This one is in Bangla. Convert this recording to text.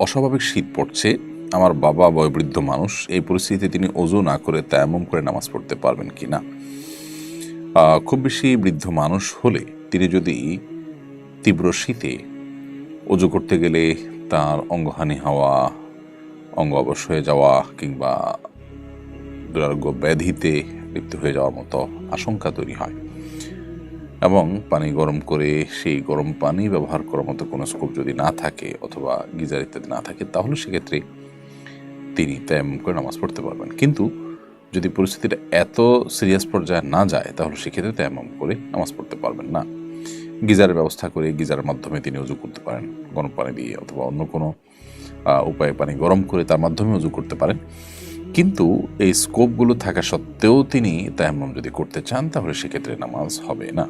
অস্বাভাবিক শীত পড়ছে, আমার বাবা বয়োবৃদ্ধ মানুষ, এই পরিস্থিতিতে তিনি ওযু না করে তায়াম্মুম করে নামাজ পড়তে পারবেন কি না? খুব বেশি বৃদ্ধ মানুষ হলে তিনি যদি তীব্র শীতে ওযু করতে গেলে তার অঙ্গহানি হওয়া, অঙ্গ অবশ হয়ে যাওয়া কিংবা দুরারোগ্য ব্যাধিতে লিপ্ত হয়ে যাওয়ার মতো আশঙ্কা তৈরি হয় এবং পানি গরম করে সেই গরম পানি ব্যবহার করার মতো কোনো স্কোপ যদি না থাকে অথবা গিজার ইত্যাদি না থাকে, তাহলে সেক্ষেত্রে তিনি তায়াম্মুম করে নামাজ পড়তে পারবেন। কিন্তু যদি পরিস্থিতিটা এত সিরিয়াস পর্যায়ে না যায়, তাহলে সেক্ষেত্রে তায়াম্মুম করে নামাজ পড়তে পারবেন না। গিজারের ব্যবস্থা করে গিজারের মাধ্যমে তিনি ওযু করতে পারেন গরম পানি দিয়ে, অথবা অন্য কোনো উপায়ে পানি গরম করে তার মাধ্যমে ওযু করতে পারেন। কিন্তু এই স্কোপগুলো থাকা সত্ত্বেও তিনি তায়াম্মুম যদি করতে চান, তাহলে সেক্ষেত্রে নামাজ হবে না।